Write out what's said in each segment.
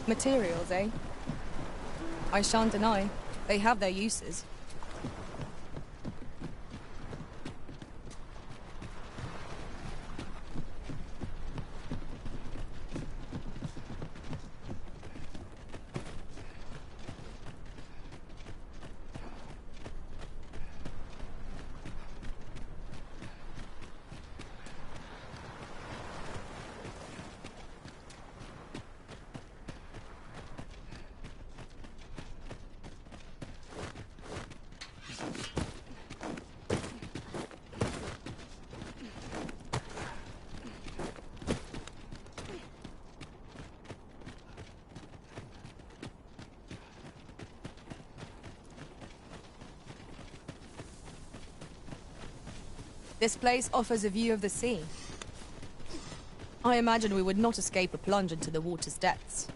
Materials, eh? I shan't deny. They have their uses. This place offers a view of the sea. I imagine we would not escape a plunge into the water's depths.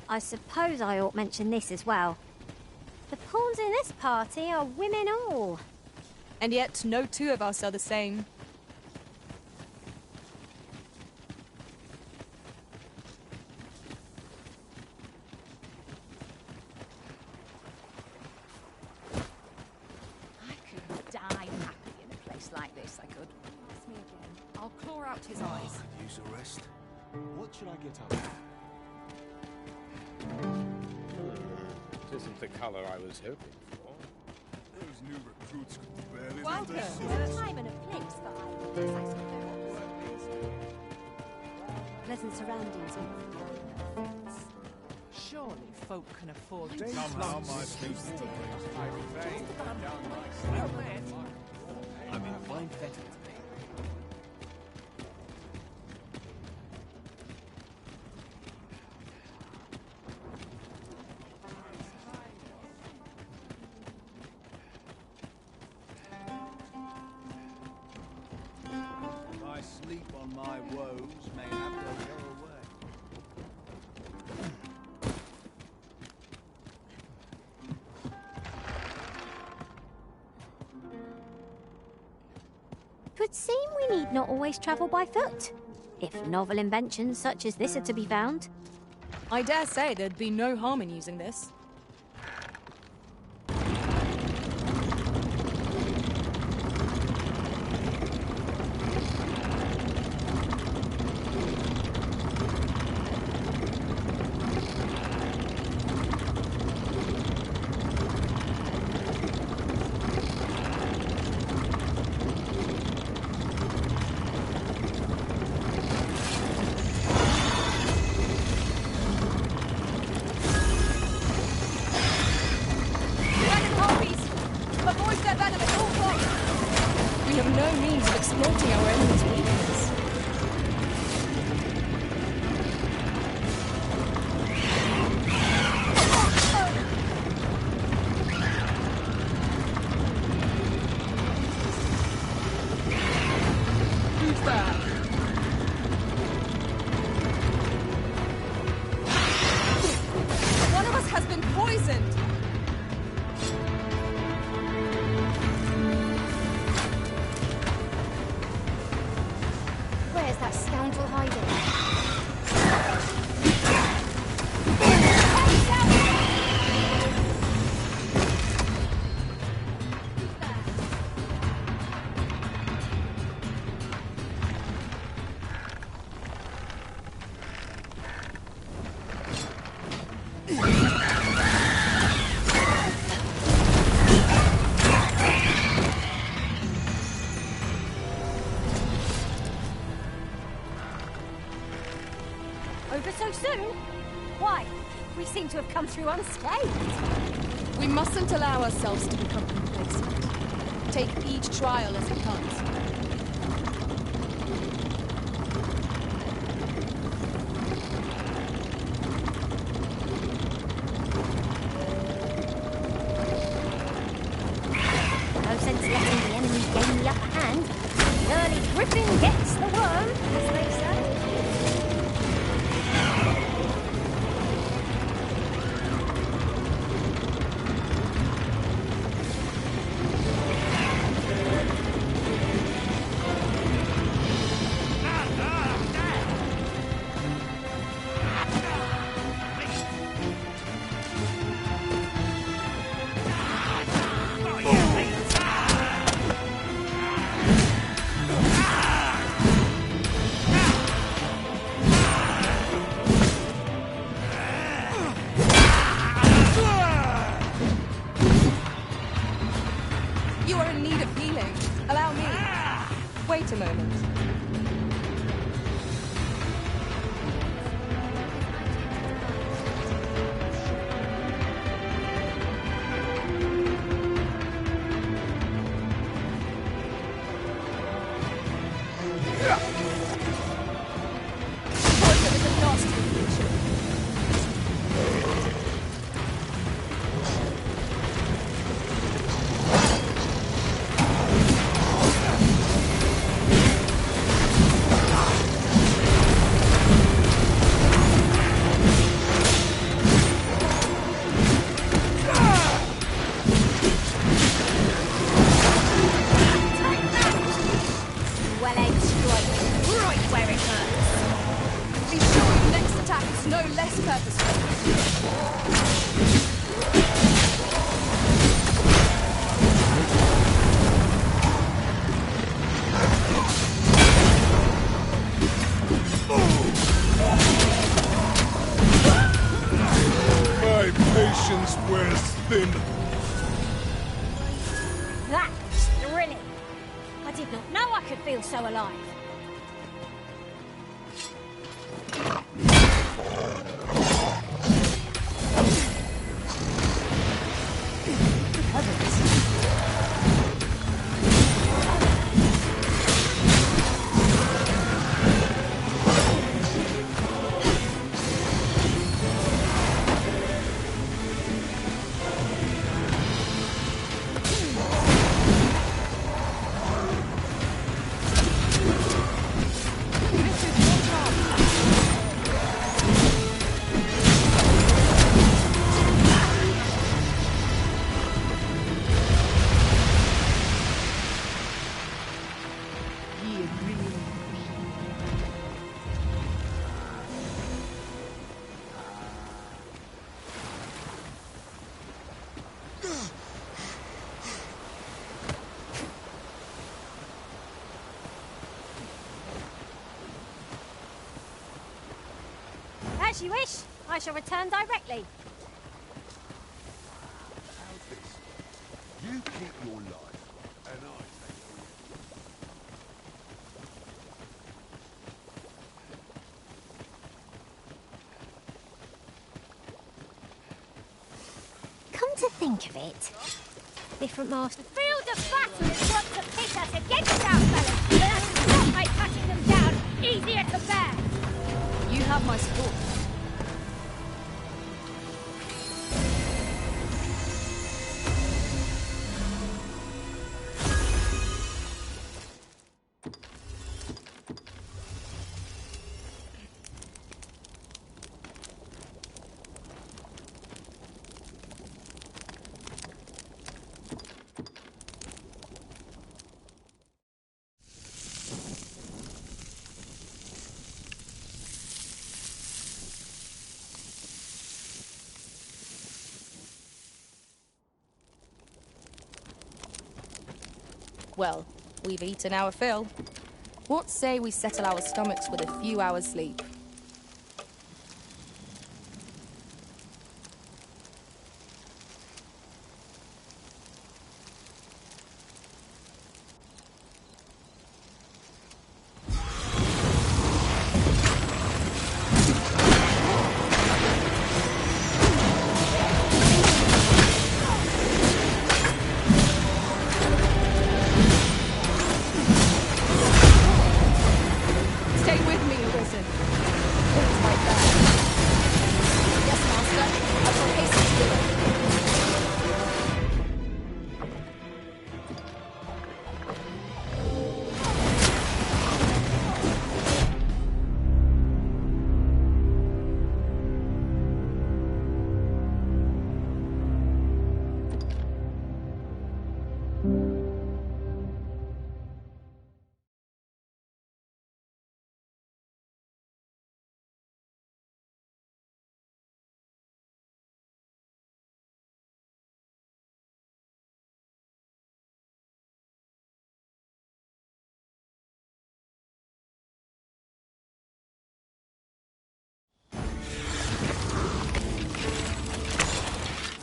I suppose I ought mention this as well. The pawns in this party are women all. And yet, no two of us are the same. I could die happy in a place like this, I could. That's me again. I'll claw out his eyes. Could use a rest. What should I get up to? It isn't the colour I was hoping for. Those new recruits could barely Welcome. There's a time and a place for ideas, I suppose. Pleasant surroundings. Surely folk can afford to Somehow my people I'm in fine fettle today. If I sleep on my woes, mayhap they'll go away. Twould seem we need not always travel by foot, if novel inventions such as this are to be found. I dare say there'd be no harm in using this. We have no means of exploiting our enemy's weakness. Who's that? One of us has been poisoned! Where's that scoundrel hiding? Over so soon? Why? We seem to have come through unscathed. We mustn't allow ourselves to become complacent. Take each trial as it comes. No sense letting the enemy gain the upper hand. The early griffin gets the worm, as they say. Wait a moment. Poison is a nasty creature. Well-aimed strike, right where it hurts. Be sure your next attack is no less purposeful. My patience wears thin. That was thrilling. I did not know I could feel so alive. As you wish. I shall return directly. How's this? You keep your life, and I take Come to think of it, different master. The field of battle is what to pit us against our fellows, but that's not by cutting them down easier to bear. You have my support. Well, we've eaten our fill. What say we settle our stomachs with a few hours' sleep? Stay with me, Arisen. It's my best. Yes, Master. I shall hasten to do it.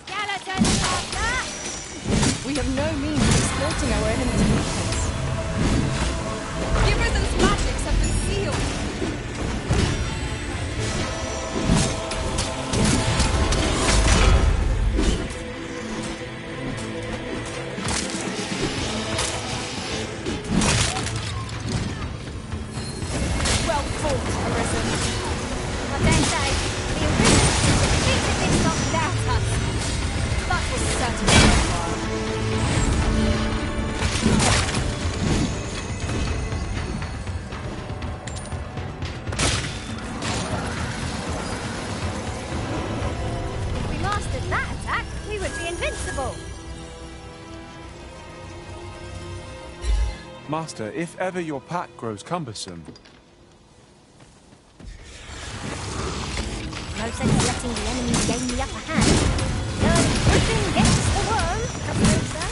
Skeletons, Master! We have no means of exploiting our enemy's weakness. The Arisen's magics have been sealed. Well fought, Arisen. I dare say, the Arisen could defeat this lot without us. That was certainly worthwhile. If we mastered that attack, we would be invincible. Master, if ever your pack grows cumbersome, No sense letting the enemy gain the upper hand. Good thing gets the worm, as they say.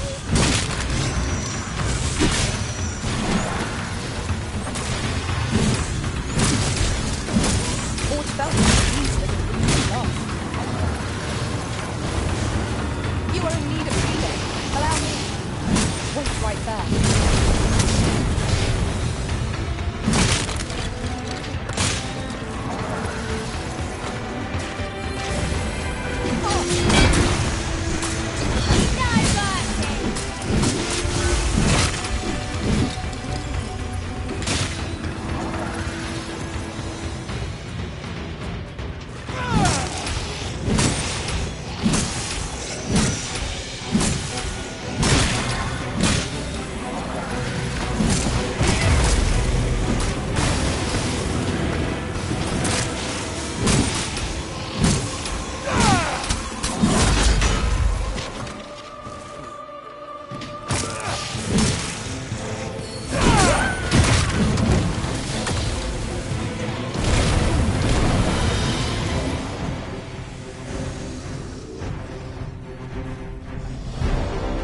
Fort felt confused that it wouldn't be long. You are in need of healing. Allow me. Wait right there.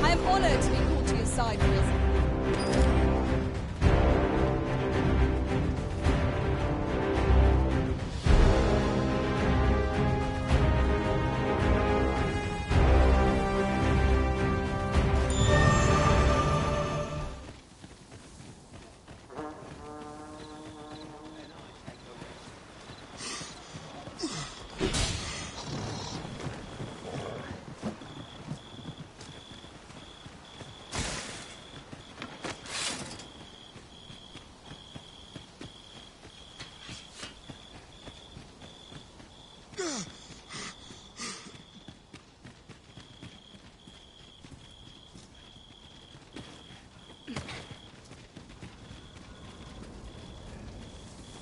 I am honored to be called to your side, Arisen.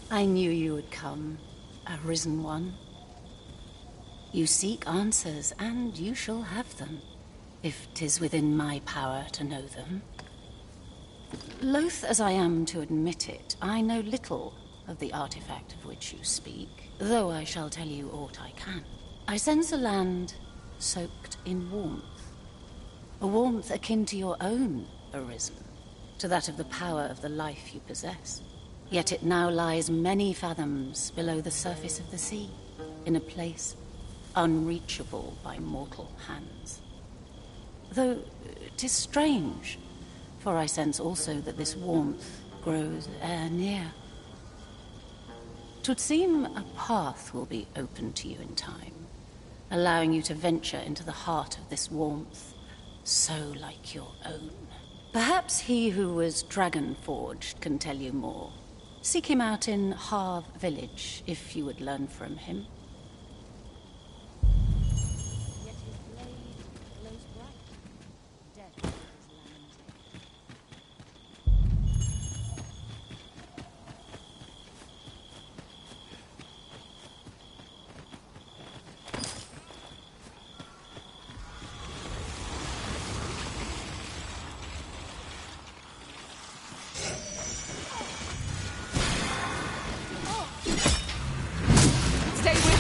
I knew you would come, Arisen One. You seek answers, and you shall have them, if 'tis within my power to know them. Loath as I am to admit it, I know little of the artifact of which you speak, though I shall tell you aught I can. I sense a land soaked in warmth, a warmth akin to your own, Arisen, to that of the power of the life you possess. Yet it now lies many fathoms below the surface of the sea, in a place unreachable by mortal hands. Though 'tis strange, for I sense also that this warmth grows e'er near. 'Twould seem a path will be open to you in time, allowing you to venture into the heart of this warmth, so like your own. Perhaps he who was dragon-forged can tell you more. Seek him out in Harv village, if you would learn from him. Yet his blade glows bright. Death is lamented. Stay with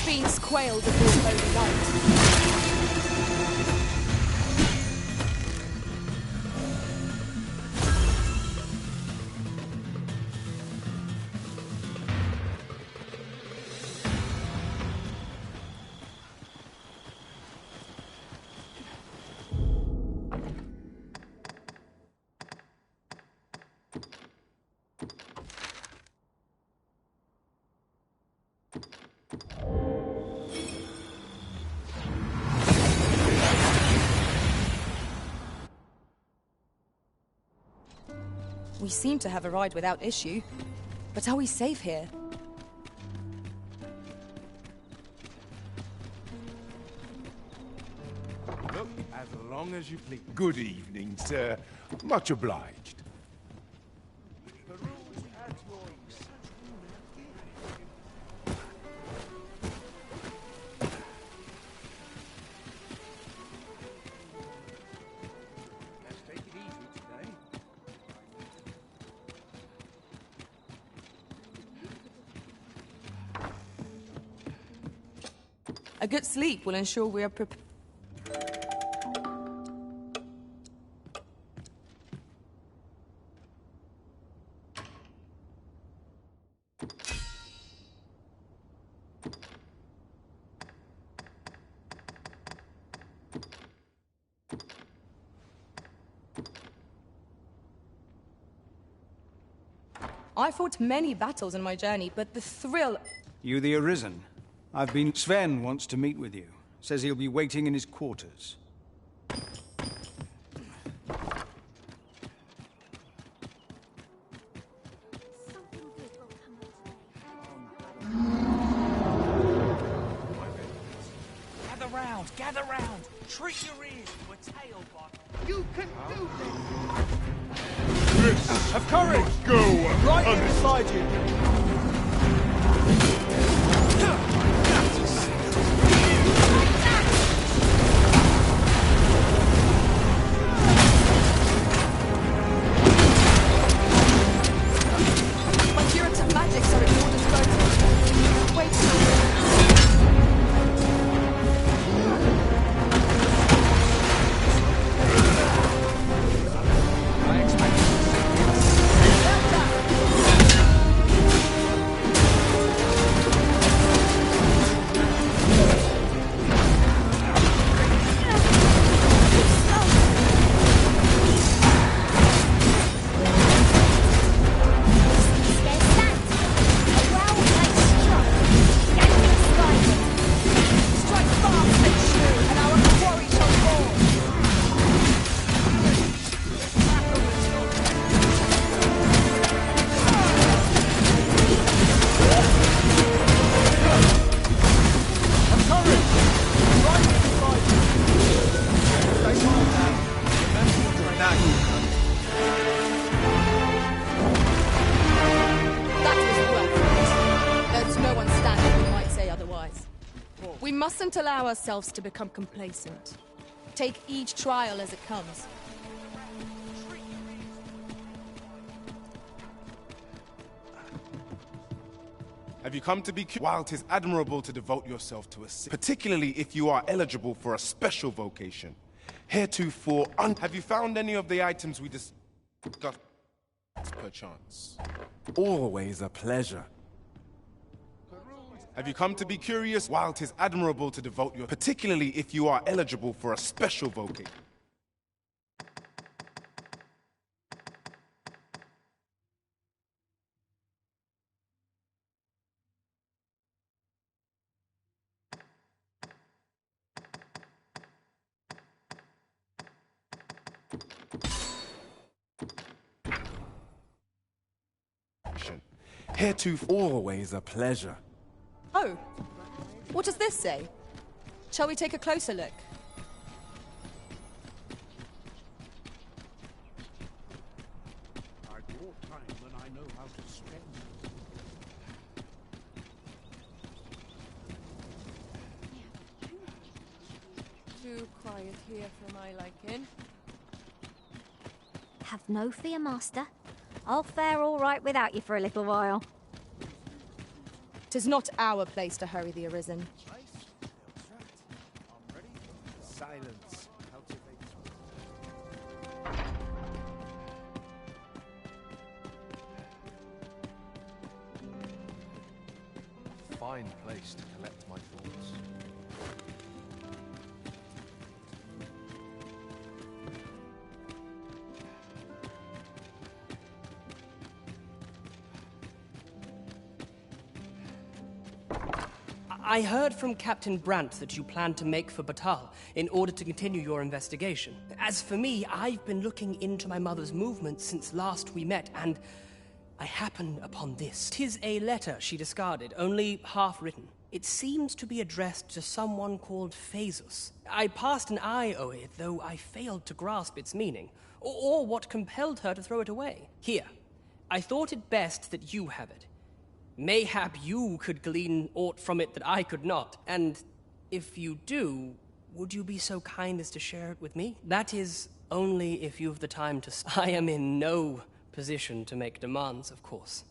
fiends quail before holy light. We seem to have arrived without issue. But are we safe here? Look, as long as you please. Good evening, sir. Much obliged. Let's take it easy today. A good sleep will ensure we are prepared. I fought many battles in my journey, but the thrill... You the Arisen? I've been... Sven wants to meet with you. Says he'll be waiting in his quarters. Gather round, gather round. Treat your ears to a tail bottle. You can do this. Have courage! Go! Right here beside you! My curative magics are at your disposal. Wait. I expect Strike fast and true, and our quarry shall fall. That was worth it. There's no one standing who might say otherwise. We mustn't allow ourselves to become complacent. Take each trial as it comes. Have you come to be while 'tis admirable to devote yourself to a particularly if you are eligible for a special vocation. Heretofore, have you found any of the items we discussed perchance? Always a pleasure. Have you come to be curious while 'tis admirable to devote your particularly if you are eligible for a special vocation? Heretofore, always a pleasure. Oh, what does this say? Shall we take a closer look? I'd more time than I know how to spend. Too quiet here for my liking. Have no fear, Master. I'll fare all right without you for a little while. 'Tis not our place to hurry the Arisen. Silence. Cultivate. Fine place to collect my thoughts. I heard from Captain Brandt that you plan to make for Batal in order to continue your investigation. As for me, I've been looking into my mother's movements since last we met, and I happen upon this. 'Tis a letter she discarded, only half written. It seems to be addressed to someone called Phaesus. I passed an eye over it, though I failed to grasp its meaning, or what compelled her to throw it away. Here, I thought it best that you have it. Mayhap you could glean aught from it that I could not, and if you do, would you be so kind as to share it with me? That is, only if you've the time to... I am in no position to make demands, of course.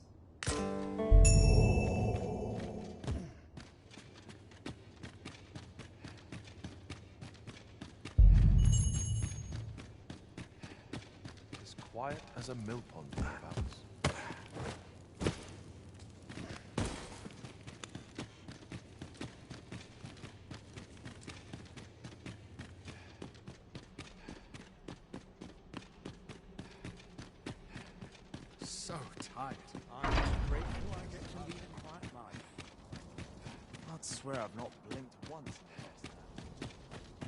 As quiet as a mill pond thereabouts. So tired. I'm grateful I get to lead a quiet life. I'd swear I've not blinked once in the past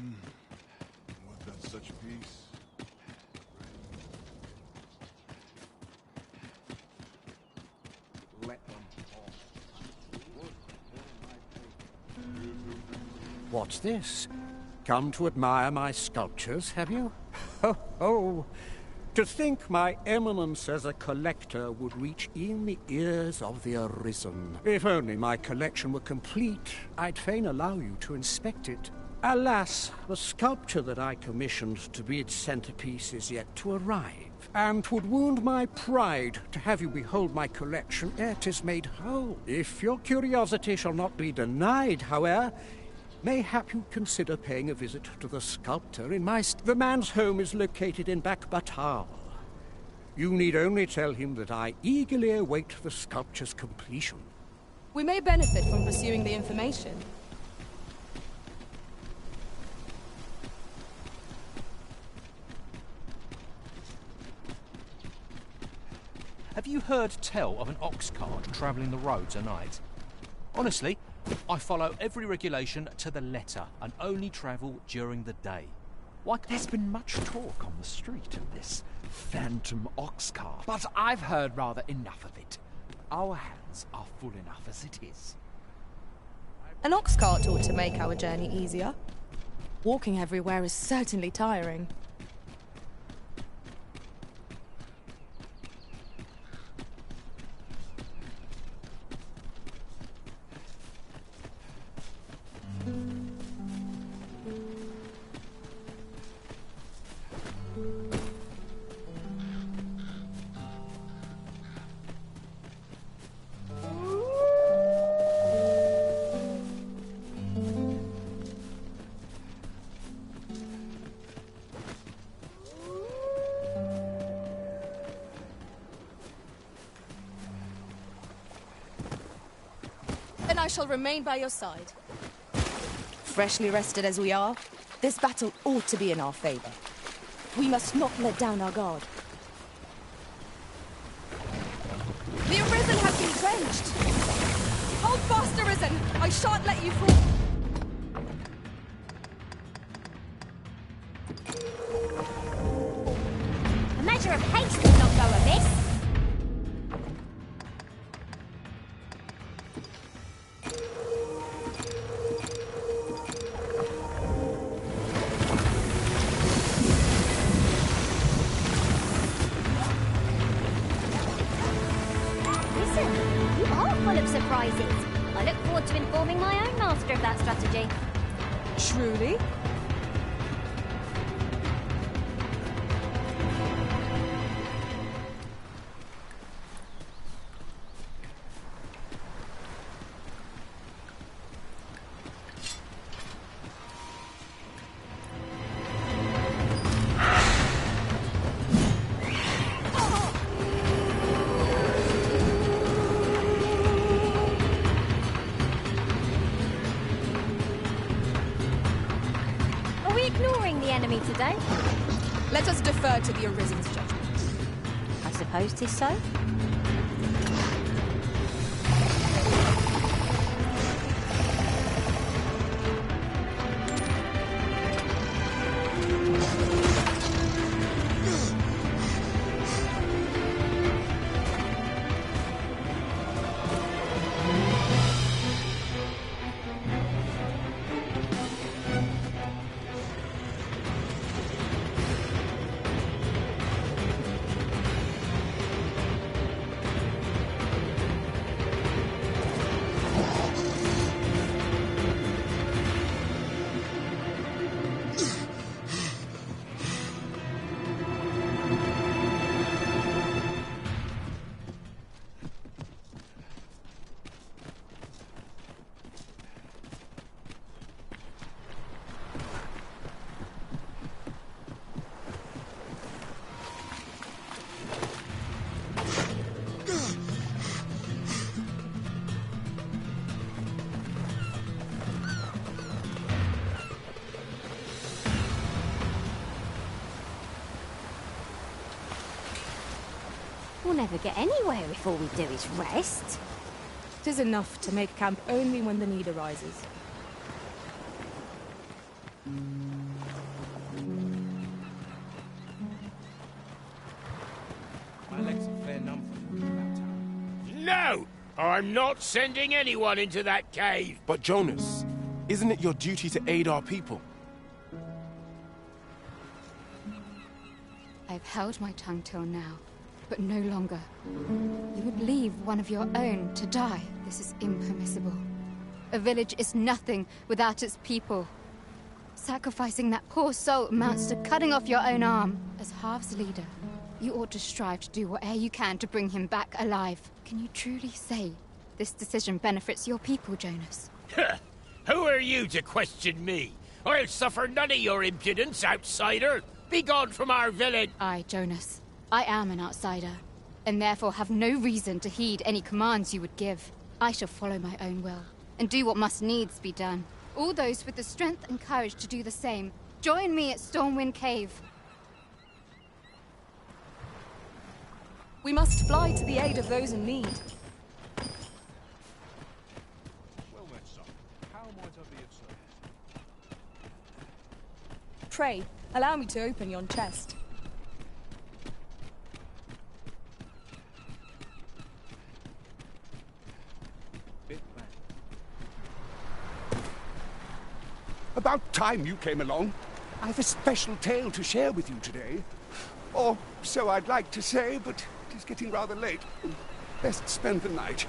hour. What got such peace? Let them talk. What's this? Come to admire my sculptures, have you? Ho, ho! To think my eminence as a collector would reach in the ears of the Arisen. If only my collection were complete, I'd fain allow you to inspect it. Alas, the sculpture that I commissioned to be its centerpiece is yet to arrive, and 'twould wound my pride to have you behold my collection ere 'tis made whole. If your curiosity shall not be denied, however, mayhap you consider paying a visit to the sculptor in my The man's home is located in Batal. You need only tell him that I eagerly await the sculpture's completion. We may benefit from pursuing the information. Have you heard tell of an ox cart travelling the roads at night? Honestly, I follow every regulation to the letter and only travel during the day. Why, there's been much talk on the street of this phantom ox cart, but I've heard rather enough of it. Our hands are full enough as it is. An ox cart ought to make our journey easier. Walking everywhere is certainly tiring. Then I shall remain by your side. Freshly rested as we are, this battle ought to be in our favor. We must not let down our guard. The Arisen has been drenched! Hold fast, Arisen! I shan't let you fall! A measure of haste will not go amiss. Full of surprises. I look forward to informing my own master of that strategy. Truly? today. Let us defer to the Arisen's judgment. I suppose 'tis so. We'll never get anywhere if all we do is rest. 'Tis enough to make camp only when the need arises. My leg's a fair numb for you about time. No! I'm not sending anyone into that cave! But Jonas, isn't it your duty to aid our people? I've held my tongue till now, but no longer. You would leave one of your own to die. This is impermissible. A village is nothing without its people. Sacrificing that poor soul amounts to cutting off your own arm. As Half's leader, you ought to strive to do whatever you can to bring him back alive. Can you truly say this decision benefits your people, Jonas? Who are you to question me? I'll suffer none of your impudence, outsider! Be gone from our village! I, Jonas, I am an outsider, and therefore have no reason to heed any commands you would give. I shall follow my own will, and do what must needs be done. All those with the strength and courage to do the same, join me at Stormwind Cave. We must fly to the aid of those in need. Well then, son, how might I be of service? Pray, allow me to open yon chest. About time you came along. I've a special tale to share with you today. Or so I'd like to say, but it is getting rather late. Best spend the night.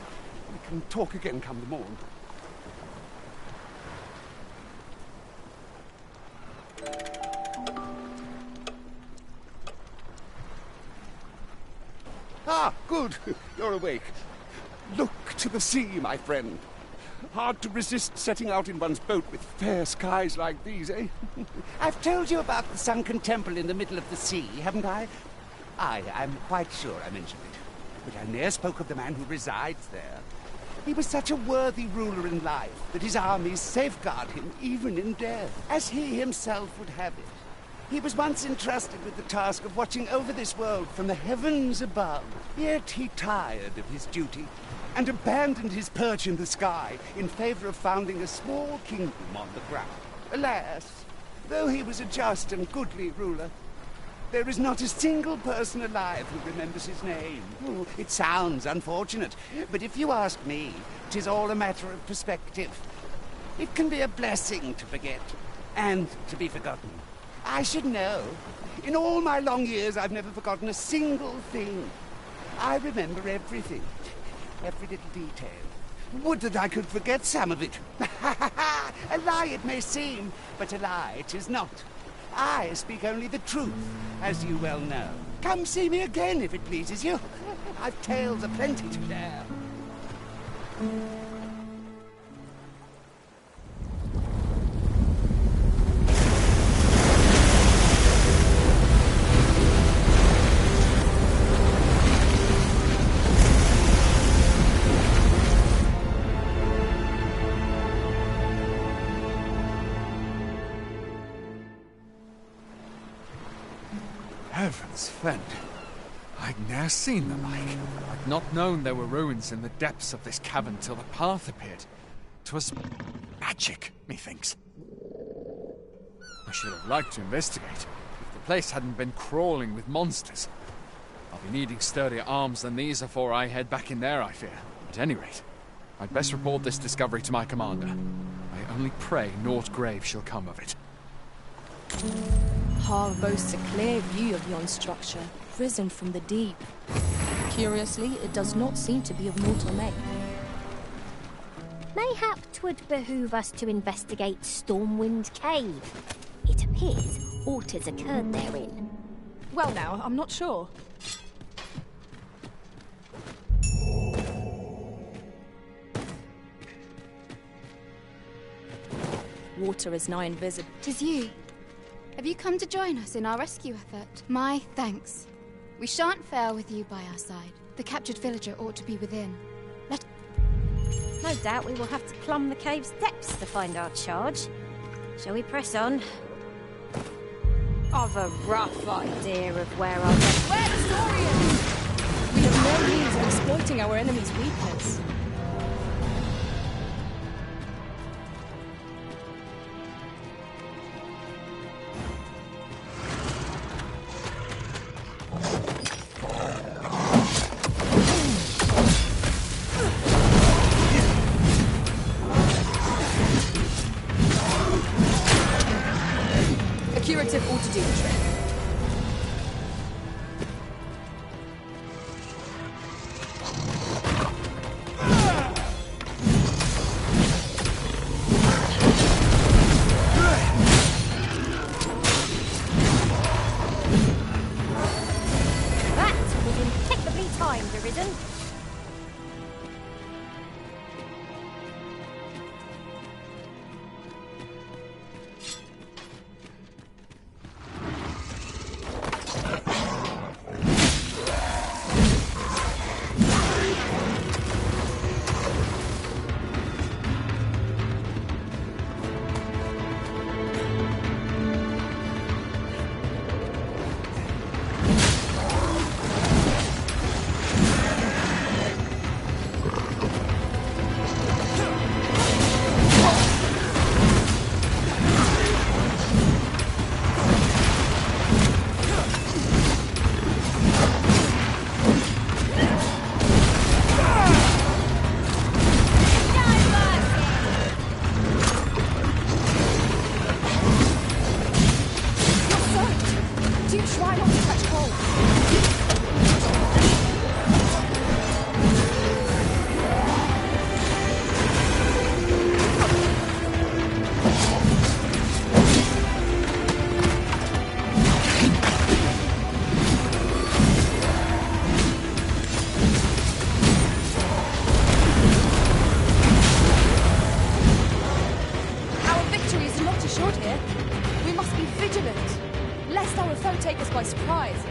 We can talk again come the morn. Ah, good. You're awake. Look to the sea, my friend. Hard to resist setting out in one's boat with fair skies like these, eh? I've told you about the sunken temple in the middle of the sea, haven't I? Aye, I'm quite sure I mentioned it. But I ne'er spoke of the man who resides there. He was such a worthy ruler in life that his armies safeguard him even in death, as he himself would have it. He was once entrusted with the task of watching over this world from the heavens above. Yet he tired of his duty and abandoned his perch in the sky in favor of founding a small kingdom on the ground. Alas, though he was a just and goodly ruler, there is not a single person alive who remembers his name. Oh, it sounds unfortunate, but if you ask me, 'tis all a matter of perspective. It can be a blessing to forget, and to be forgotten. I should know. In all my long years, I've never forgotten a single thing. I remember everything. Every little detail. Would that I could forget some of it. A lie it may seem, but a lie it is not. I speak only the truth, as you well know. Come see me again if it pleases you. I've tales aplenty to share. splendid. I'd ne'er seen the like. I'd not known there were ruins in the depths of this cavern till the path appeared. 'Twas magic, methinks. I should have liked to investigate, if the place hadn't been crawling with monsters. I'll be needing sturdier arms than these afore I head back in there, I fear. At any rate, I'd best report this discovery to my commander. I only pray naught grave shall come of it. Har boasts a clear view of yon structure, risen from the deep. Curiously, it does not seem to be of mortal make. Mayhap 'twould behoove us to investigate Stormwind Cave. It appears aught has occurred therein. Well now, I'm not sure. Water is nigh invisible. 'Tis you. Have you come to join us in our rescue effort? My thanks. We shan't fail with you by our side. The captured villager ought to be within. No doubt we will have to plumb the cave's depths to find our charge. Shall we press on? I've a rough idea of where our... Where the story is! We have no means of exploiting our enemy's weakness. Curative ought to do the trick. That was impeccably timed, Arisen. Take us by surprise.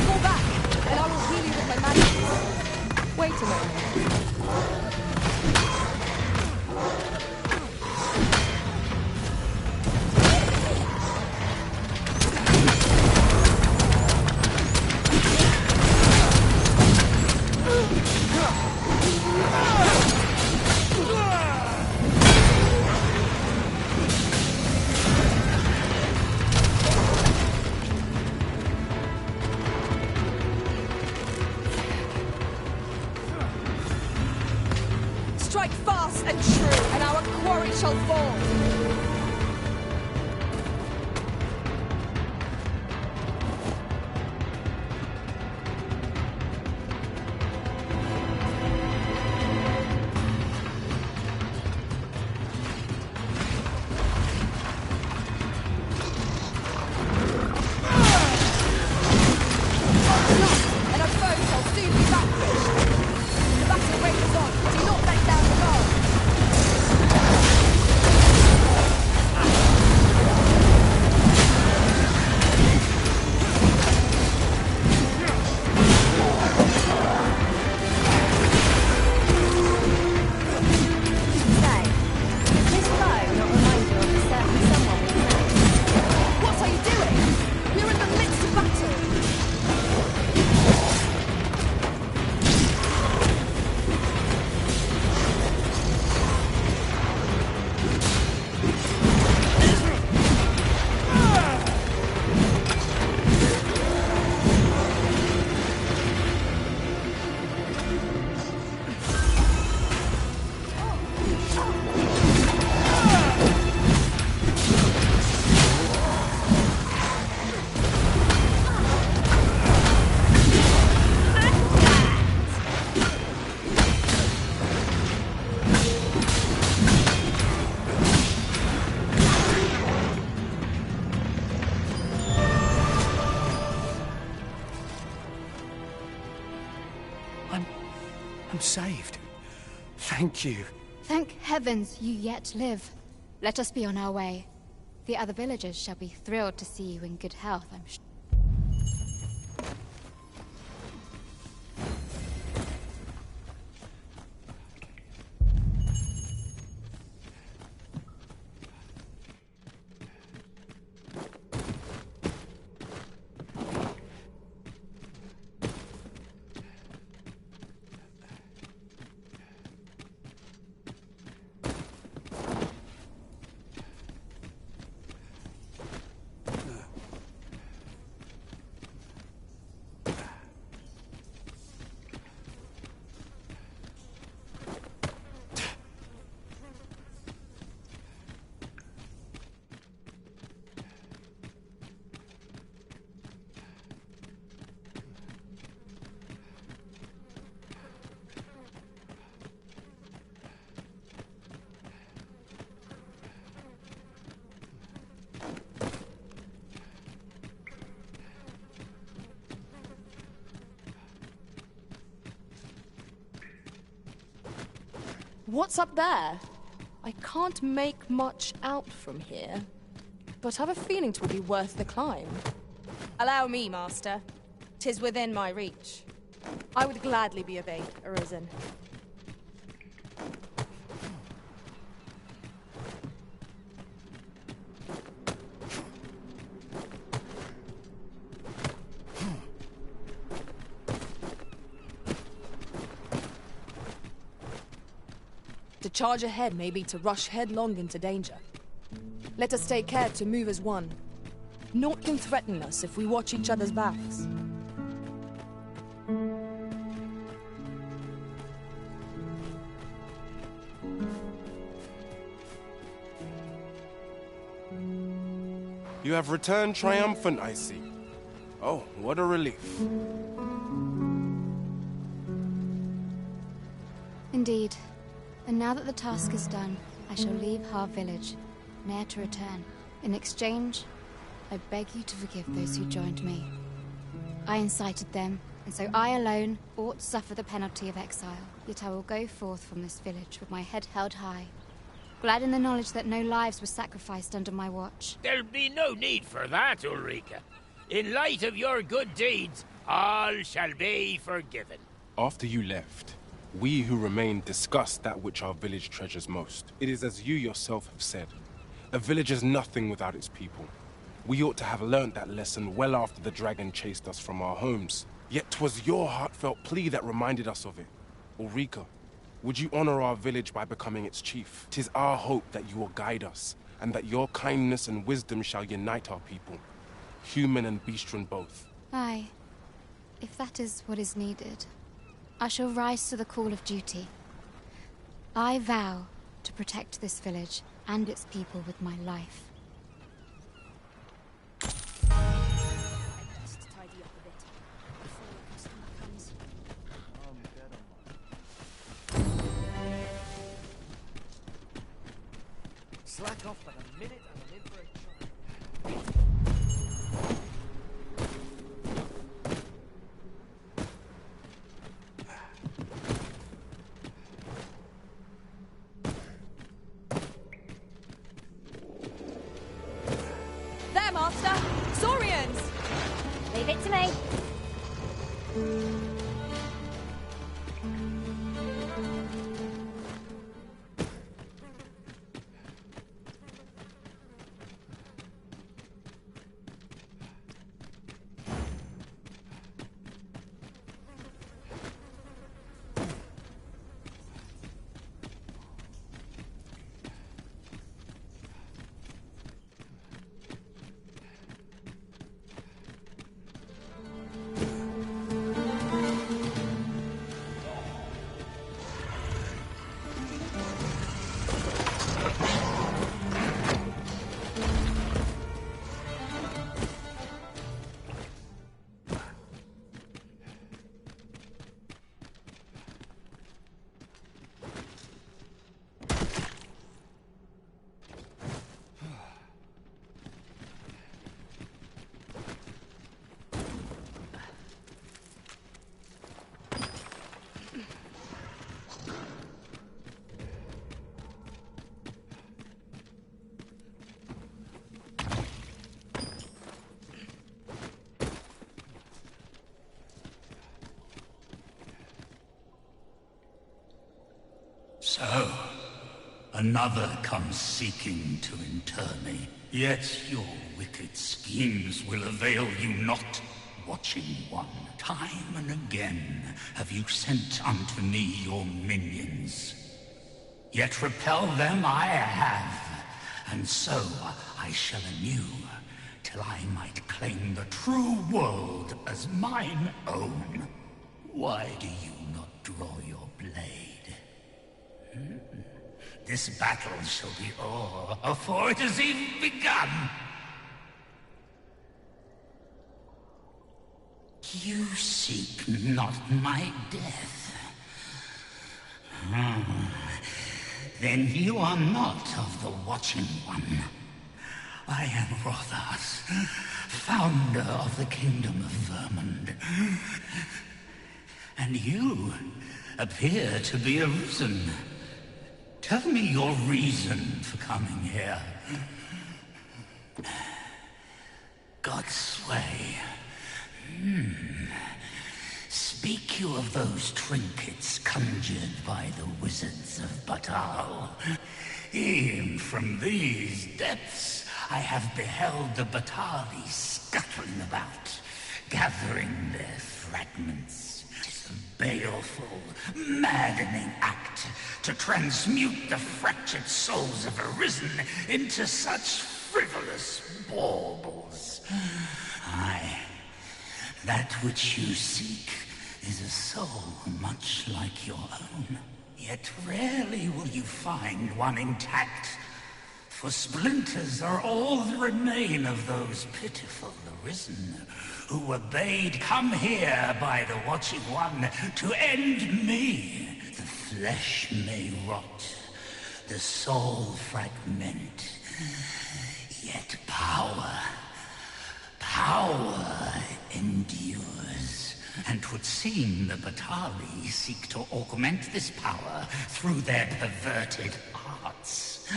Fall back, and I will heal you with my magic. Wait a moment. Strike fast and true, and our quarry shall fall. And our foe shall soon be vanquished. The battle rages on. Do not let down the guard. I'm saved. Thank you. Thank heavens you yet live. Let us be on our way. The other villagers shall be thrilled to see you in good health, I'm sure. What's up there? I can't make much out from here, but I've a feeling 'twill be worth the climb. Allow me, Master. 'Tis within my reach. I would gladly be of aid, Arisen. To charge ahead may be to rush headlong into danger. Let us take care to move as one. Naught can threaten us if we watch each other's backs. You have returned triumphant, I see. Oh, what a relief. Indeed. And now that the task is done, I shall leave Har village, ne'er to return. In exchange, I beg you to forgive those who joined me. I incited them, and so I alone ought suffer the penalty of exile. Yet I will go forth from this village with my head held high, glad in the knowledge that no lives were sacrificed under my watch. There'll be no need for that, Ulrika. In light of your good deeds, all shall be forgiven. After you left, we who remain discussed that which our village treasures most. It is as you yourself have said. A village is nothing without its people. We ought to have learnt that lesson well after the dragon chased us from our homes. Yet 'twas your heartfelt plea that reminded us of it. Ulrika, would you honor our village by becoming its chief? 'Tis our hope that you will guide us, and that your kindness and wisdom shall unite our people, human and bestian both. Aye, if that is what is needed, I shall rise to the call of duty. I vow to protect this village and its people with my life. Just tidy up a bit before the customer comes. Slack off for a minute and I'm in for a There, Master! Saurians! Leave it to me. So, another comes seeking to inter me. Yet your wicked schemes will avail you not. Watching one, time and again have you sent unto me your minions. Yet repel them I have, and so I shall anew, till I might claim the true world as mine own. Why do you not draw your blade? This battle shall be o'er afore it has even begun. You seek not my death. Then you are not of the Watching One. I am Rothas, founder of the Kingdom of Vermund. And you appear to be arisen. Tell me your reason for coming here. Godsway. Speak you of those trinkets conjured by the wizards of Batal. E'en from these depths I have beheld the Batali scuttling about, gathering their fragments. 'Tis a baleful, maddening act to transmute the fractured souls of Arisen into such frivolous baubles. Aye. That which you seek is a soul much like your own. Yet rarely will you find one intact, for splinters are all that remain of those pitiful Arisen, who were bade come here by the Watching One to end me. The flesh may rot, the soul fragment, yet power endures. And 'twould seem the Batali seek to augment this power through their perverted arts.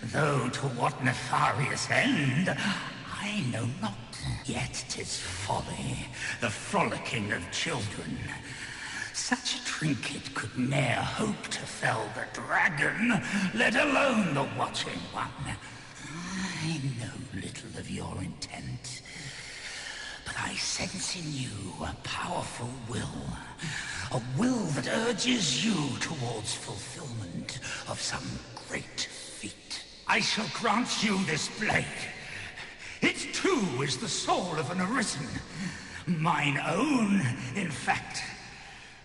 Though to what nefarious end, I know not. Yet 'tis folly, the frolicking of children. Such a trinket could ne'er hope to fell the dragon, let alone the Watching One. I know little of your intent, but I sense in you a powerful will. A will that urges you towards fulfillment of some great feat. I shall grant you this blade. It too is the soul of an Arisen. Mine own, in fact.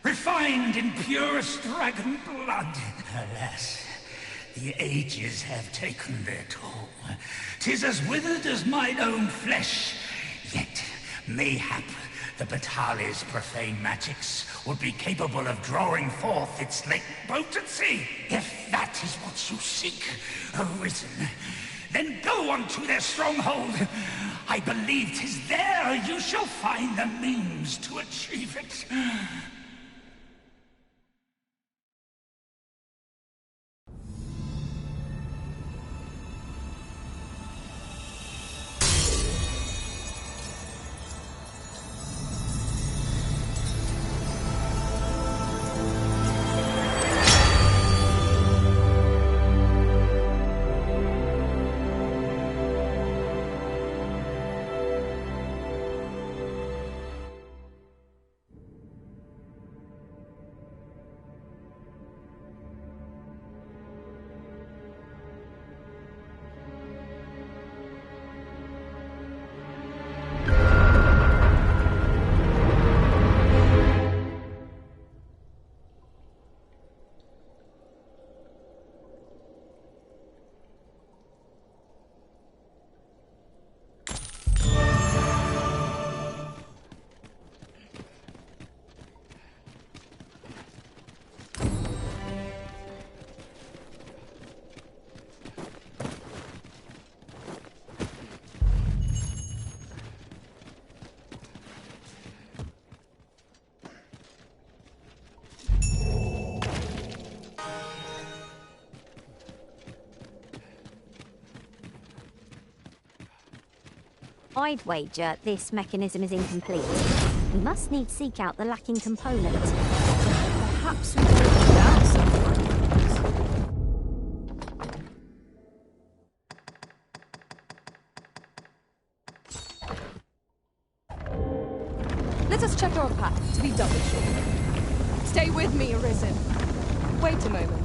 Refined in purest dragon blood. Alas, the ages have taken their toll. 'Tis as withered as mine own flesh. Yet, mayhap, the Batali's profane magics would be capable of drawing forth its latent potency. If that is what you seek, Arisen, then go on to their stronghold. I believe 'tis there you shall find the means to achieve it. I'd wager this mechanism is incomplete. We must need seek out the lacking component. Perhaps we could ask someone. us check our path to be double sure. Stay with me, Arisen. Wait a moment.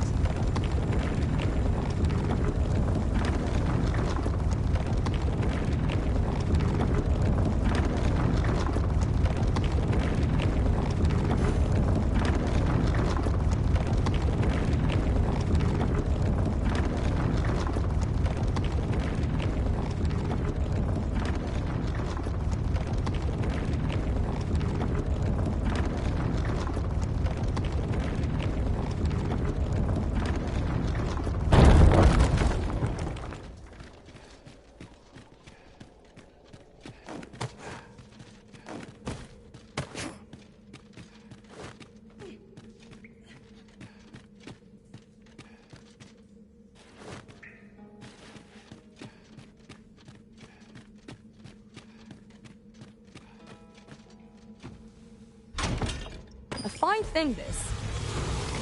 A fine thing, this.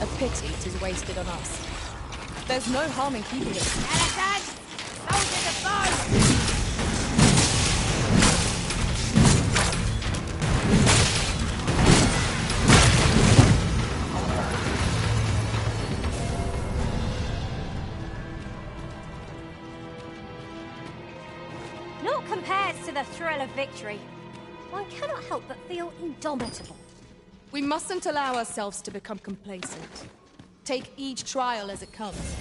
A pity 'tis wasted on us. There's no harm in keeping it. Elephants! Soldiers of God! Naught compares to the thrill of victory. One cannot help but feel indomitable. We mustn't allow ourselves to become complacent. Take each trial as it comes.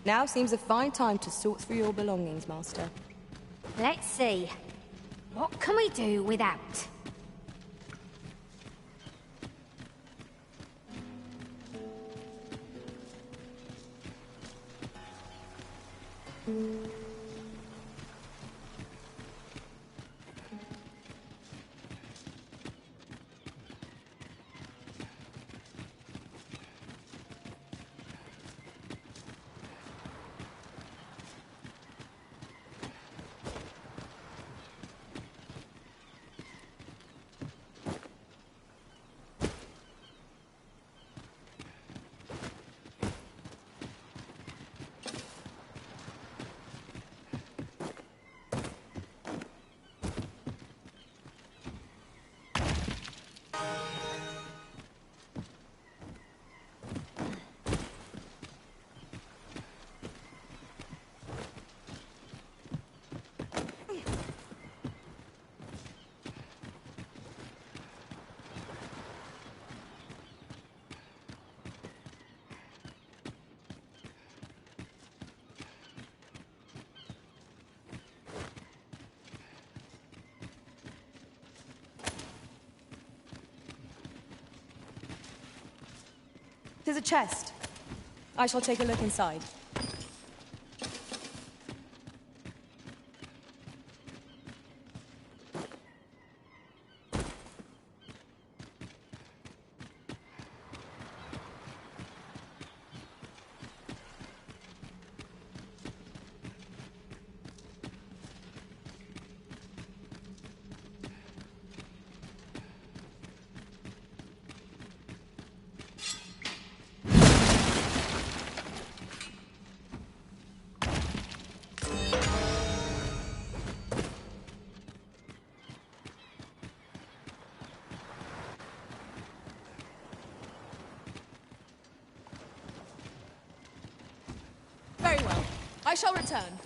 Now seems a fine time to sort through your belongings, Master. Let's see. What can we do without? There's a chest. I shall take a look inside. Very well. I shall return.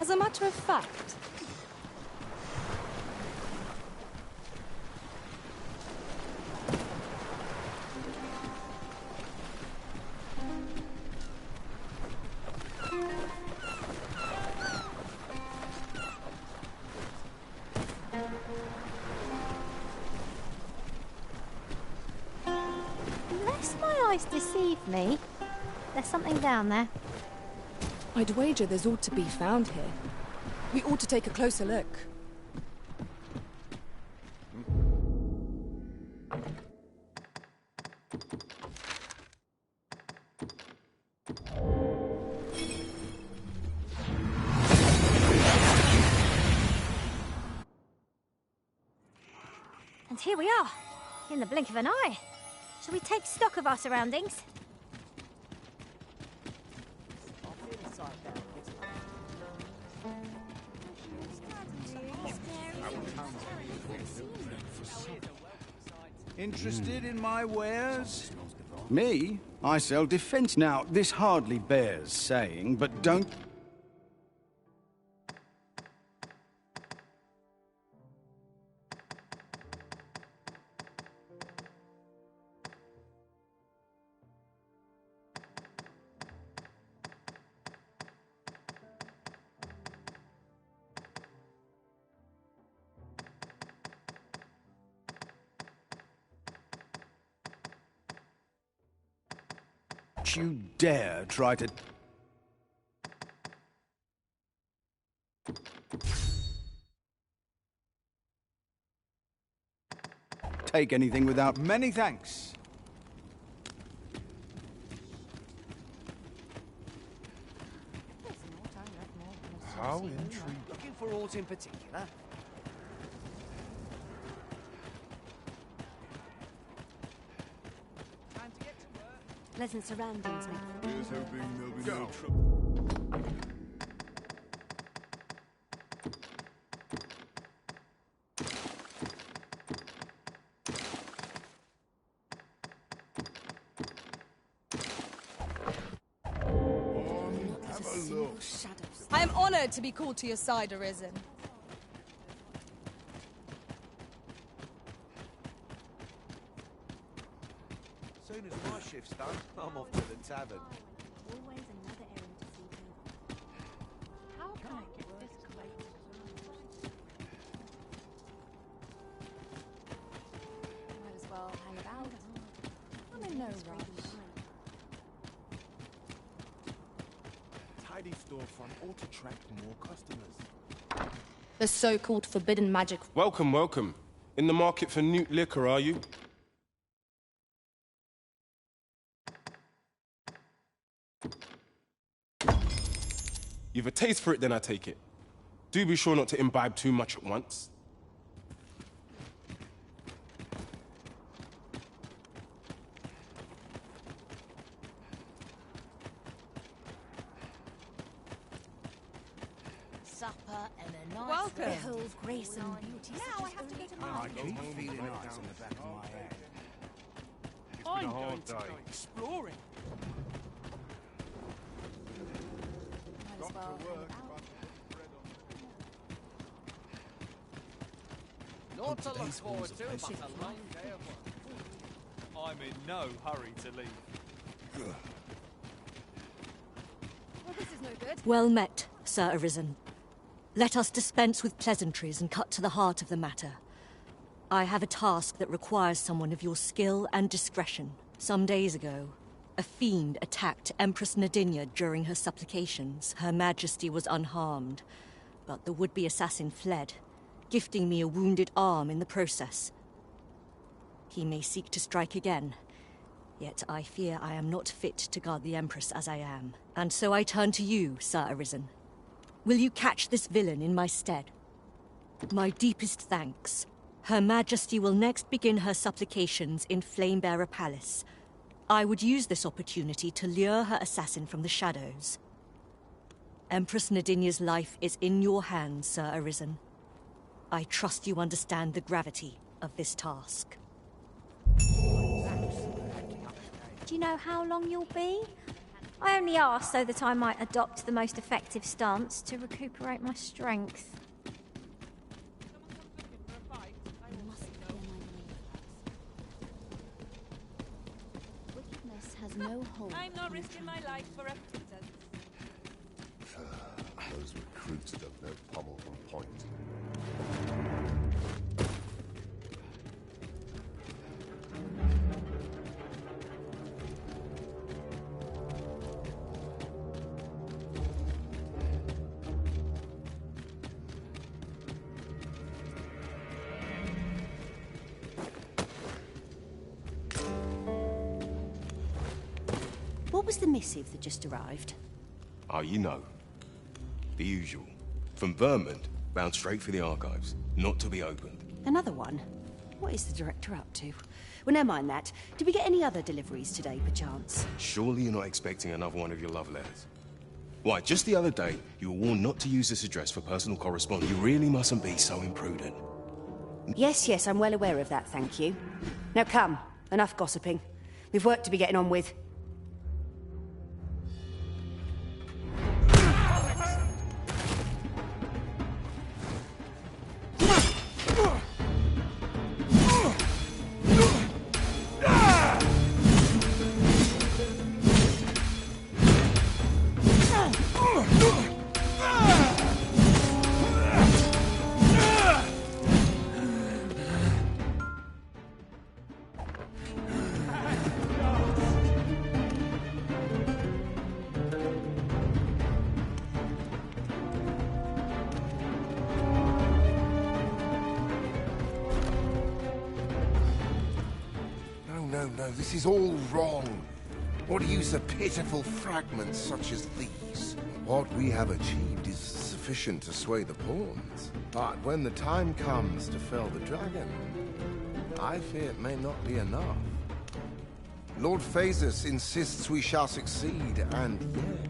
As a matter of fact, Unless my eyes deceive me, there's something down there. I'd wager there's ought to be found here. We ought to take a closer look. And here we are, in the blink of an eye. Shall we take stock of our surroundings? Interested in my wares? Me? I sell defense. Now, this hardly bears saying, but don't... you dare try to... take anything without... Many thanks. How intriguing. Looking for aught in particular? Pleasant surroundings, mate. Here's hoping there'll be no trouble. Have a look. I am honored to be called to your side, Arisen. Soon as my shift's done, I'm off to the tavern. Always another errand to see to. How can I get this crate? Might as well hang about. I'm in no rush. Tidy storefront ought to attract more customers. The so-called forbidden magic. Welcome, welcome. In the market for new liquor, are you? You've a taste for it, then I take it. Do be sure not to imbibe too much at once. Supper and a nice Welcome. behold grace and beauty. Now I have to go to I keep feeling ice in the back of my head. I'm going to go exploring. Might as well hang about. Not to look forward to, but a long day of work. I'm in no hurry to leave. Well, this is no good. Well met, Sir Arisen. Let us dispense with pleasantries and cut to the heart of the matter. I have a task that requires someone of your skill and discretion. Some days ago, a fiend attacked Empress Nadinia during her supplications. Her Majesty was unharmed, but the would-be assassin fled, gifting me a wounded arm in the process. He may seek to strike again, yet I fear I am not fit to guard the Empress as I am. And so I turn to you, Sir Arisen. Will you catch this villain in my stead? My deepest thanks. Her Majesty will next begin her supplications in Flamebearer Palace. I would use this opportunity to lure her assassin from the shadows. Empress Nadinia's life is in your hands, Sir Arisen. I trust you understand the gravity of this task. Do you know how long you'll be? I only asked so that I might adopt the most effective stance to recuperate my strength. Wickedness has no hold. I'm not risking my life for a pretense. Those recruits don't know pommel from point. What was the missive that just arrived? Oh, you know. The usual. From Vermont, bound straight for the archives. Not to be opened. Another one? What is the director up to? Well, never mind that. Did we get any other deliveries today, perchance? Surely you're not expecting another one of your love letters. Why, just the other day, you were warned not to use this address for personal correspondence. You really mustn't be so imprudent. Yes, I'm well aware of that, thank you. Now come, enough gossiping. We've work to be getting on with. No, this is all wrong. Or to use a pitiful fragments such as these. What we have achieved is sufficient to sway the pawns. But when the time comes to fell the dragon, I fear it may not be enough. Lord Phasus insists we shall succeed, and yet...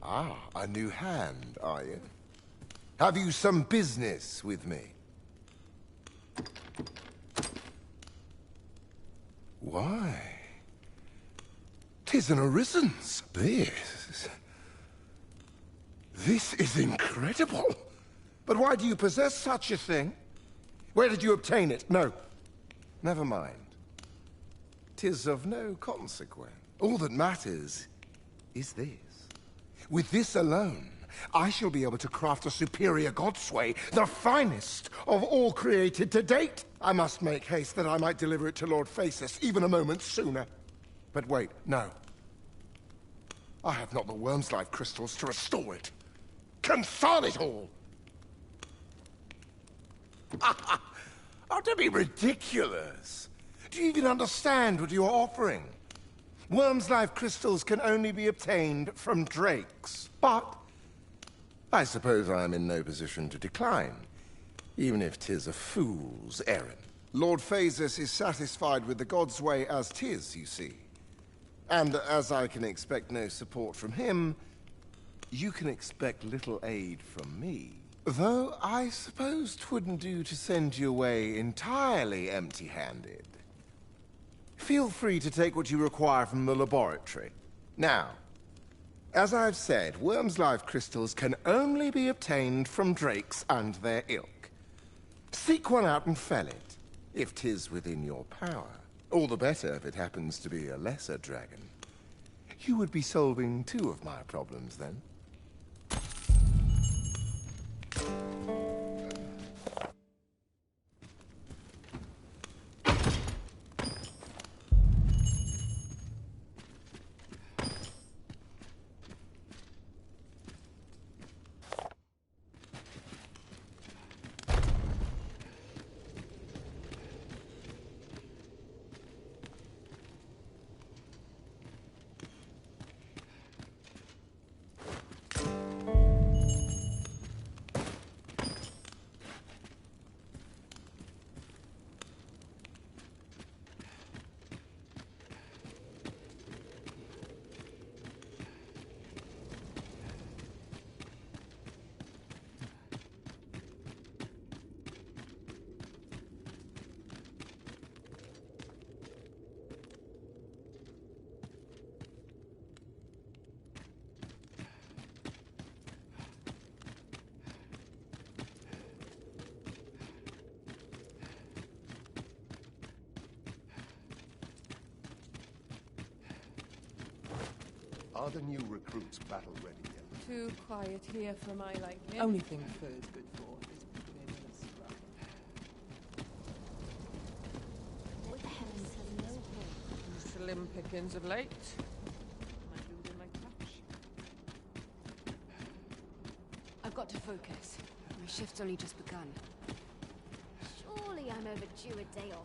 Ah, a new hand, are you? Have you some business with me? Why? 'Tis an arisen's. This is incredible. But why do you possess such a thing? Where did you obtain it? No. Never mind. 'Tis of no consequence. All that matters is this. With this alone, I shall be able to craft a superior godsway, the finest of all created to date. I must make haste that I might deliver it to Lord Phasus even a moment sooner. But wait, no. I have not the worm's life crystals to restore it. Confound it all! Oh, don't be ridiculous. Do you even understand what you're offering? Worm's life crystals can only be obtained from drakes. But I suppose I am in no position to decline, even if 'tis a fool's errand. Lord Phasus is satisfied with the God's way as 'tis, you see. And as I can expect no support from him, you can expect little aid from me. Though I suppose 'twouldn't do to send you away entirely empty-handed. Feel free to take what you require from the laboratory. Now, as I've said, worm's life crystals can only be obtained from drakes and their ilk. Seek one out and fell it, if 'tis within your power. All the better if it happens to be a lesser dragon. You would be solving two of my problems, then. Are the new recruits battle ready yet? Too quiet here for my liking. Only thing food's good for is putting in a scrap. Slim pickings of late. Might lose in my touch. I've got to focus. My shift's only just begun. Surely I'm overdue a day off.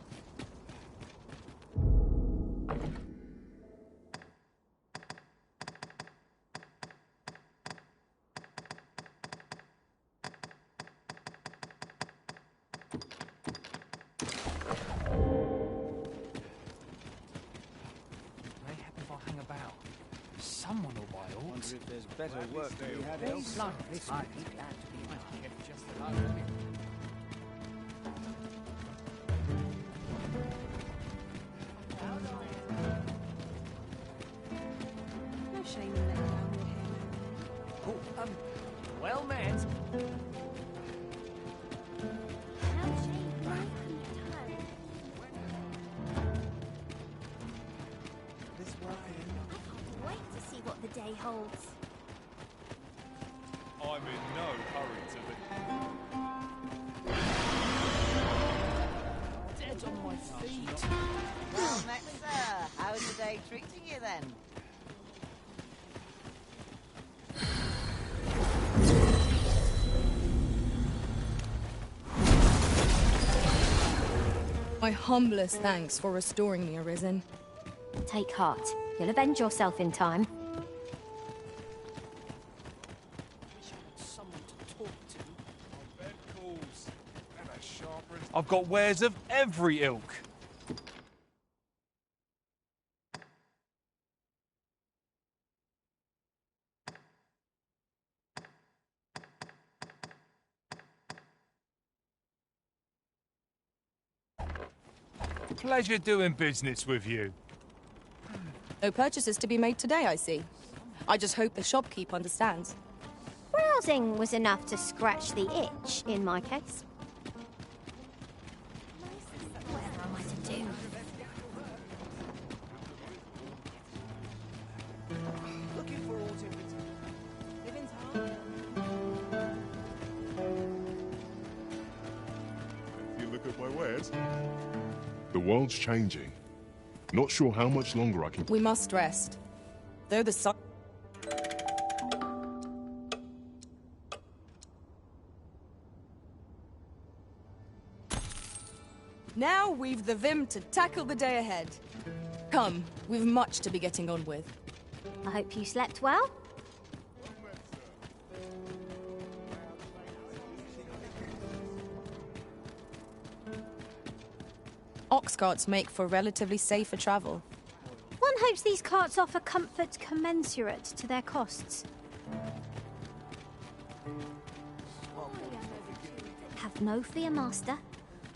Mayhap if I hang about, someone will buy all. Wonder if there's better work to be had elsewhere. No shame in laying down your hair. Oh, well met. Wait to see what the day holds. I'm in no hurry to be. Dead on my feet. Well met, sir. How's the day treating you then? My humblest thanks for restoring me, Arisen. Take heart. You'll avenge yourself in time. Someone to talk to. I've got wares of every ilk. Pleasure doing business with you. No purchases to be made today, I see. I just hope the shopkeep understands. Browsing was enough to scratch the itch, in my case. Whatever am I to do? Looking for autumn. Live in town. If you look at my wares. The world's changing. Not sure how much longer I can... We must rest. Though the sun... Now we've the vim to tackle the day ahead. Come, we've much to be getting on with. I hope you slept well. Ox carts make for relatively safer travel. One hopes these carts offer comfort commensurate to their costs. Have no fear, Master.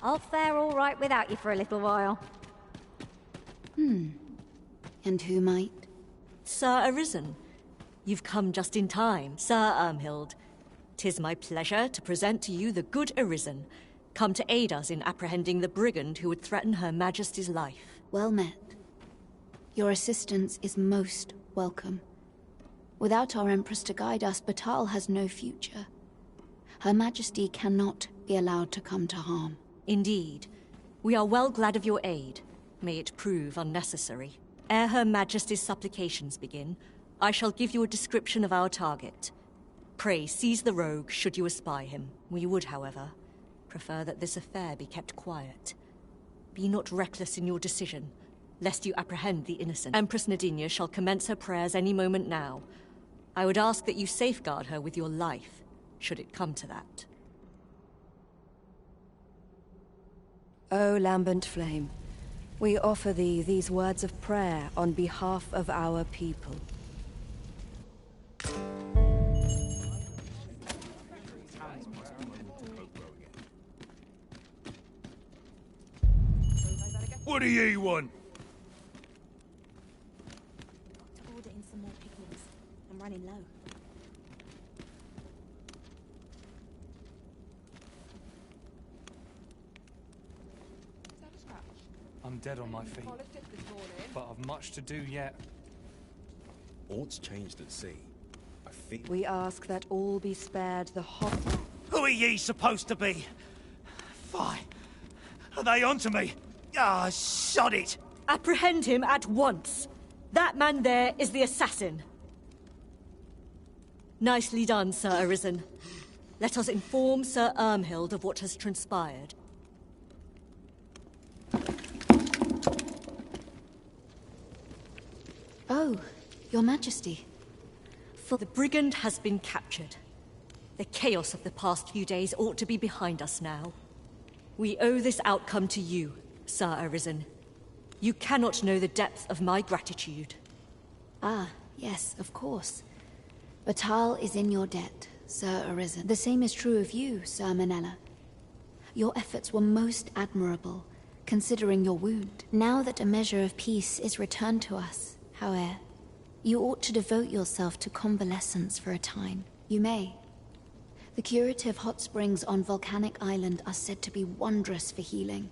I'll fare all right without you for a little while. And who might? Sir Arisen, you've come just in time. Sir Ermhild, 'tis my pleasure to present to you the good Arisen, come to aid us in apprehending the brigand who would threaten Her Majesty's life. Well met. Your assistance is most welcome. Without our Empress to guide us, Batal has no future. Her Majesty cannot be allowed to come to harm. Indeed. We are well glad of your aid. May it prove unnecessary. Ere Her Majesty's supplications begin, I shall give you a description of our target. Pray seize the rogue should you espy him. We would, however, prefer that this affair be kept quiet. Be not reckless in your decision, lest you apprehend the innocent. Empress Nadinia shall commence her prayers any moment now. I would ask that you safeguard her with your life, should it come to that. O lambent flame, we offer thee these words of prayer on behalf of our people. What do ye want? To order in some more pickles. I'm running low. I'm dead on my feet, but I've much to do yet. Aught's changed at sea. I think... We ask that all be spared the hot... Who are ye supposed to be? Fie. Are they onto me? Ah, sod it! Apprehend him at once. That man there is the assassin. Nicely done, Sir Arisen. Let us inform Sir Ermhild of what has transpired. Oh, Your Majesty. The brigand has been captured. The chaos of the past few days ought to be behind us now. We owe this outcome to you, Sir Arisen. You cannot know the depth of my gratitude. Ah, yes, of course. Batal is in your debt, Sir Arisen. The same is true of you, Sir Manella. Your efforts were most admirable, considering your wound. Now that a measure of peace is returned to us, however, you ought to devote yourself to convalescence for a time. You may. The curative hot springs on Volcanic Island are said to be wondrous for healing.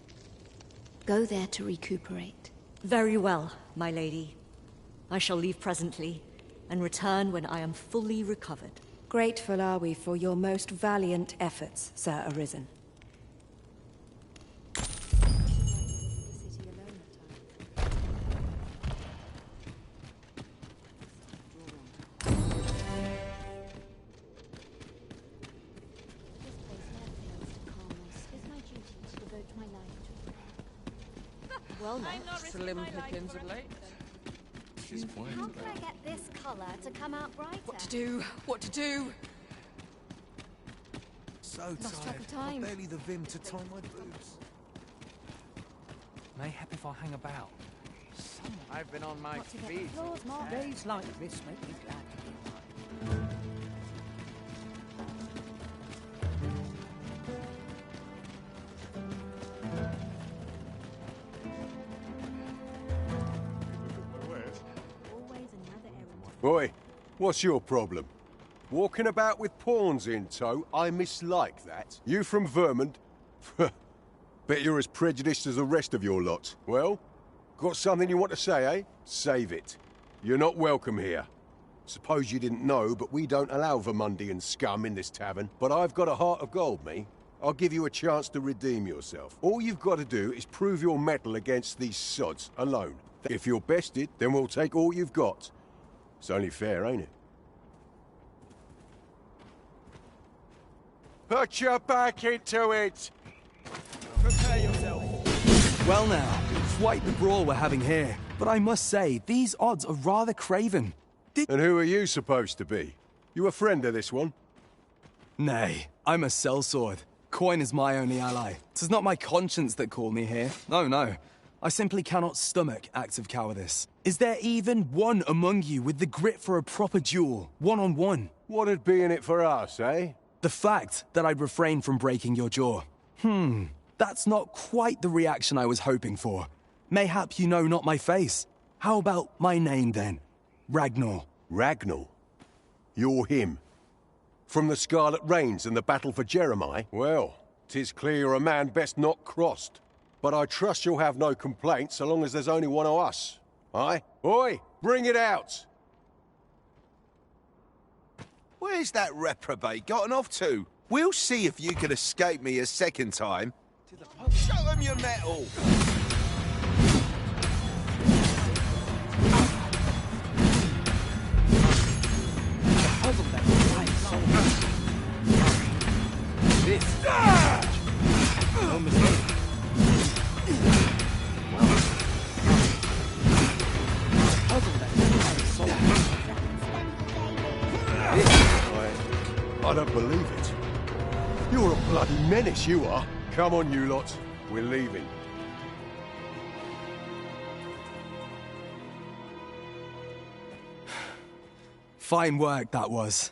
Go there to recuperate. Very well, my lady. I shall leave presently, and return when I am fully recovered. Grateful are we for your most valiant efforts, Sir Arisen. Well, slim pickings of late. How can I get this colour to come out brighter? What to do? What to do? So Lost track tired. of time. I've barely the vim to tie my boots. Mayhap if I hang about. I've been on my Got to get feet. the floors marked. Days like this make me glad to be alive. Boy, what's your problem? Walking about with pawns in tow? I mislike that. You from Vermont? Bet you're as prejudiced as the rest of your lot. Well, got something you want to say, eh? Save it. You're not welcome here. Suppose you didn't know, but we don't allow Vermundian scum in this tavern. But I've got a heart of gold, me. I'll give you a chance to redeem yourself. All you've got to do is prove your mettle against these sods alone. If you're bested, then we'll take all you've got. It's only fair, ain't it? Put your back into it! Prepare yourself. Well now, quite the brawl we're having here. But I must say, these odds are rather craven. And who are you supposed to be? You a friend of this one? Nay, I'm a sellsword. Coin is my only ally. 'Tis not my conscience that called me here. No. I simply cannot stomach acts of cowardice. Is there even one among you with the grit for a proper duel, one-on-one? What'd be in it for us, eh? The fact that I'd refrain from breaking your jaw. That's not quite the reaction I was hoping for. Mayhap you know not my face. How about my name, then? Ragnar. Ragnar? You're him? From the Scarlet Rains and the battle for Jeremiah? Well, 'tis clear you're a man best not crossed. But I trust you'll have no complaints so long as there's only one of us. Aye? Oi, bring it out! Where's that reprobate gotten off to? We'll see if you can escape me a second time. Show them your mettle! No mistake. I don't believe it. You're a bloody menace, you are. Come on, you lot. We're leaving. Fine work, that was.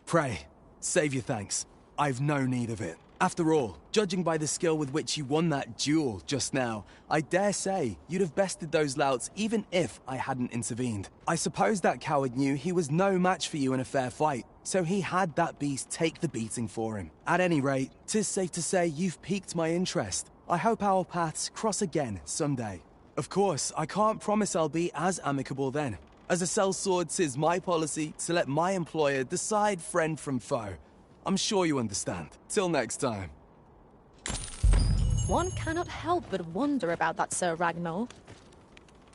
Pray, save your thanks. I've no need of it. After all, judging by the skill with which you won that duel just now, I dare say you'd have bested those louts even if I hadn't intervened. I suppose that coward knew he was no match for you in a fair fight, so he had that beast take the beating for him. At any rate, 'tis safe to say you've piqued my interest. I hope our paths cross again someday. Of course, I can't promise I'll be as amicable then. As a sellsword, 'tis my policy to let my employer decide friend from foe. I'm sure you understand. Till next time. One cannot help but wonder about that Sir Ragnar.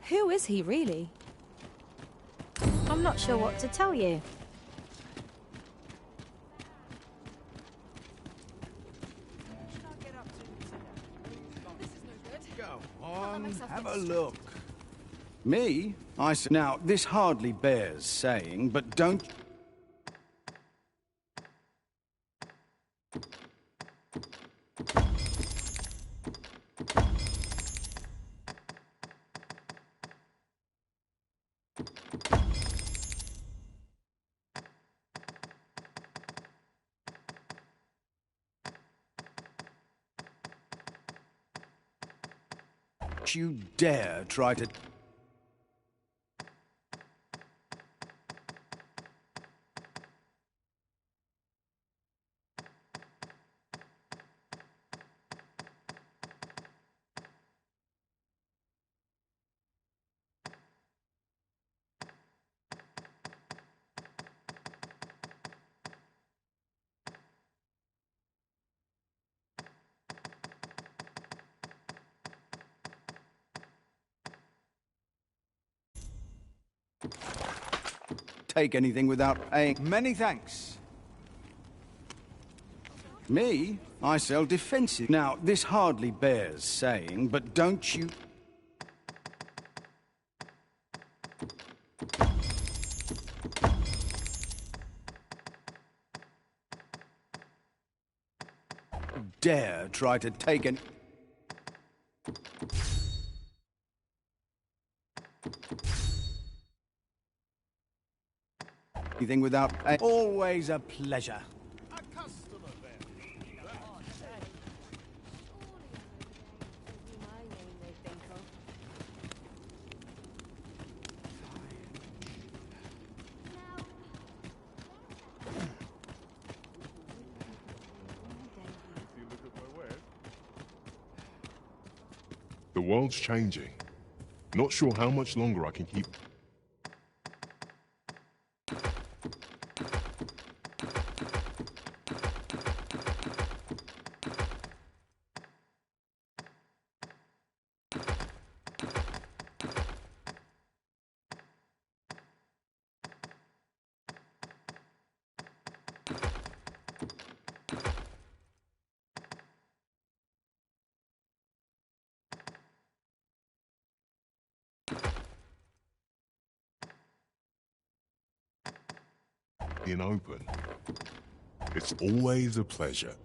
Who is he, really? I'm not sure what to tell you. Have a look. Me? Now, this hardly bears saying, but don't... You dare try to... take anything without paying. Many thanks. Me? I sell defensive. Now, this hardly bears saying, but don't you... dare try to take an... anything without paying. Always a pleasure. The world's changing. Not sure how much longer I can keep... being open. It's always a pleasure.